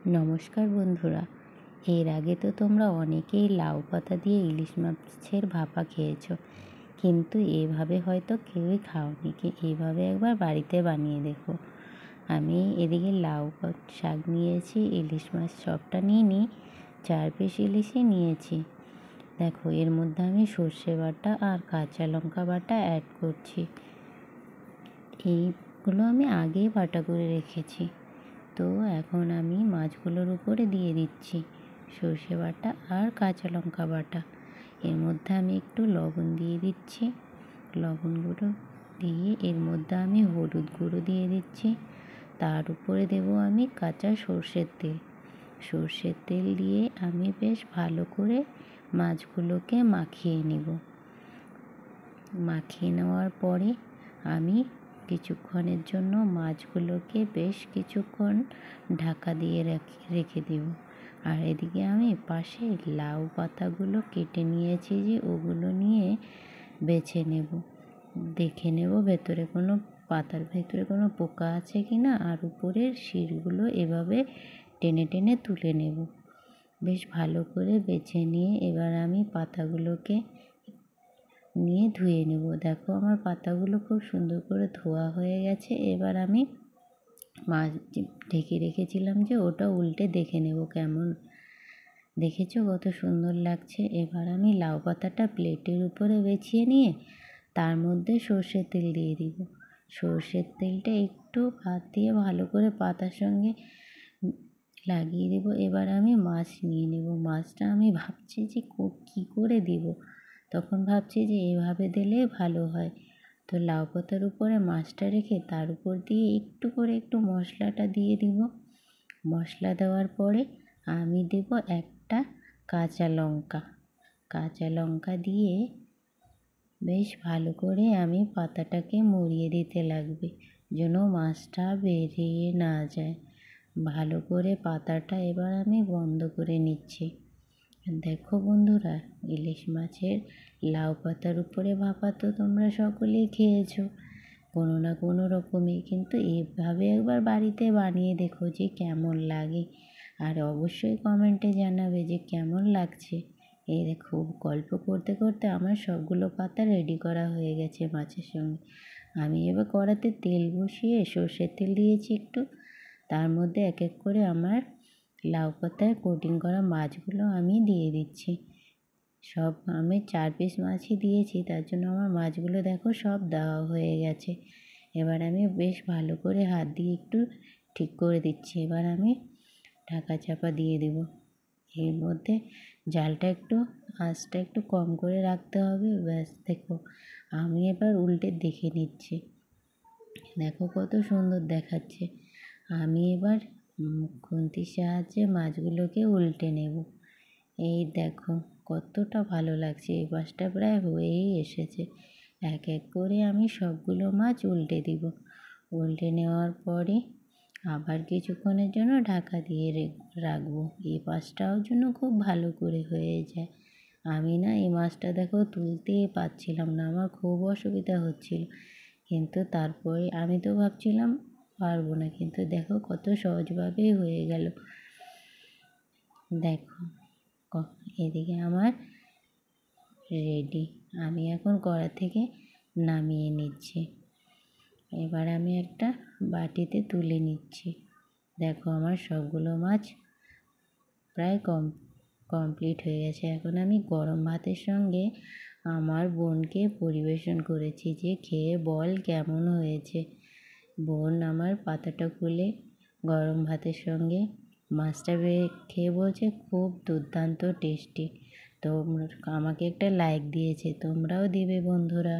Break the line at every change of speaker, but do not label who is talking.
নমস্কার বন্ধুরা, এর আগে তো তোমরা অনেকেই লাউ পাতা দিয়ে ইলিশ মাছের ভাপা খেয়েছো, কিন্তু এভাবে হয়তো কেউই খাওনি। এইভাবে একবার বাড়িতে বানিয়ে দেখো। আমি এদিকে লাউ শাক নিয়েছি, ইলিশ মাছ সবটা নিইনি, 4 পিস ইলিশই নিয়েছি। দেখো, এর মধ্যে আমি সর্ষে বাটা আর কাঁচা লঙ্কা বাটা অ্যাড করছি। এইগুলো আমি আগেই বাটা করে রেখেছি। তো এখন আমি মাছগুলোর উপরে দিয়ে দিচ্ছি সর্ষে বাটা আর কাঁচা লঙ্কা বাটা। এর মধ্যে আমি একটু লবণ দিয়ে দিচ্ছি। লবণ গুঁড়ো দিয়ে এর মধ্যে আমি হলুদ গুঁড়ো দিয়ে দিচ্ছি। তার উপরে দেবো আমি কাঁচা সর্ষের তেল। সর্ষের তেল দিয়ে আমি বেশ ভালো করে মাছগুলোকে মাখিয়ে নেব। মাখিয়ে নেওয়ার পরে আমি কিছুক্ষণের জন্য মাছগুলোকে বেশ কিছুক্ষণ ঢাকা দিয়ে রেখে দেব। আর এদিকে আমি পাশে লাউ পাতাগুলো কেটে নিয়েছি, যে ওগুলো নিয়ে বেছে নেব। দেখে নেব পাতার ভেতরে কোনো পোকা আছে কি না, আর উপরের শিরগুলো এভাবে টেনে টেনে তুলে নেব। বেশ ভালো করে বেছে নিয়ে এবার আমি পাতাগুলোকে নিয়ে ধুয়ে নেব। দেখো, আমার পাতাগুলো খুব সুন্দর করে ধোয়া হয়ে গেছে। এবার আমি মাছ ঢেকে রেখেছিলাম, যে ওটা উল্টে দেখে নেব কেমন। দেখেছো কত সুন্দর লাগছে। এবার আমি লাউ পাতাটা প্লেটের উপরে বিছিয়ে নিয়ে তার মধ্যে সর্ষের তেল দিয়ে দিব। সর্ষের তেলটা একটু হাত দিয়ে ভালো করে পাতার সঙ্গে লাগিয়ে দেব। এবার আমি মাছ নিয়ে নেব। মাছটা আমি ভাবছি যে কী করে দিব, তখন ভাবছি যে এভাবে দিলে ভালো হয়। তো লাউ পাতার উপরে মাছটা রেখে তার উপর দিয়ে একটু মশলাটা দিয়ে দিব। মশলা দেওয়ার পরে আমি দেব একটা কাঁচা লঙ্কা দিয়ে বেশ ভালো করে আমি পাতাটাকে মুড়িয়ে দিতে লাগবে, যেন মাছটা বেরিয়ে না যায়। ভালো করে পাতাটা এবার আমি বন্ধ করে নিচ্ছি। দেখো বন্ধুরা, ইলিশ মাছের লাউ পাতার উপরে ভাপা তো তোমরা সকলেই খেয়েছো কোনো না কোনো রকমই, কিন্তু এভাবে একবার বাড়িতে বানিয়ে দেখো যে কেমন লাগে। আর অবশ্যই কমেন্টে জানাবে যে কেমন লাগছে। এই দেখো, গল্প করতে করতে আমার সবগুলো পাতা রেডি করা হয়ে গেছে মাছের সঙ্গে। আমি এবার কড়াতে তেল বসিয়ে সর্ষের তেল দিয়েছি একটু, তার মধ্যে এক এক করে আমার লাউ পাতায় কোটিং করা মাছগুলো আমি দিয়ে দিচ্ছি। সব আমি 4 পিস মাছই দিয়েছি, তার জন্য আমার মাছগুলো দেখো সব দেওয়া হয়ে গেছে। এবার আমি বেশ ভালো করে হাত দিয়ে একটু ঠিক করে দিচ্ছি। এবার আমি ঢাকা চাপা দিয়ে দেব। এর মধ্যে আঁচটা একটু কম করে রাখতে হবে। ব্যাস, দেখো আমি এবার উল্টে দেখে নিচ্ছি। দেখো কত সুন্দর দেখাচ্ছে। আমি এবার খুন্তির সাহায্যে মাছগুলোকে উল্টে নেব। এই দেখো কতটা ভালো লাগছে। এই পাশটা প্রায় হয়েই এসেছে। এক এক করে আমি সবগুলো মাছ উল্টে দিব। উল্টে নেওয়ার পরে আবার কিছুক্ষণের জন্য ঢাকা দিয়ে রাখবো। এই পাশটাও যেন খুব ভালো করে হয়ে যায়। আমি না এই মাছটা দেখো তুলতেই পারছিলাম না, আমার খুব অসুবিধা হচ্ছিল। কিন্তু তারপরে আমি তো ভাবছিলাম পারবো না, কিন্তু দেখো কত সহজভাবেই হয়ে গেল। দেখো এদিকে আমার রেডি। আমি এখন কড়া থেকে নামিয়ে নিচ্ছি। এবার আমি একটা বাটিতে তুলে নিচ্ছি। দেখো আমার সবগুলো মাছ প্রায় কমপ্লিট হয়ে গেছে। এখন আমি গরম ভাতের সঙ্গে আমার বোনকে পরিবেশন করেছি, যে খেয়ে বল কেমন হয়েছে। বোন আমার পাতাটা খুলে গরম ভাতের সঙ্গে মাছটা খেয়ে বলছে খুব দুর্দান্ত টেস্টি। তো আমাকে একটা লাইক দিয়েছে, তোমরাও দিবে বন্ধুরা।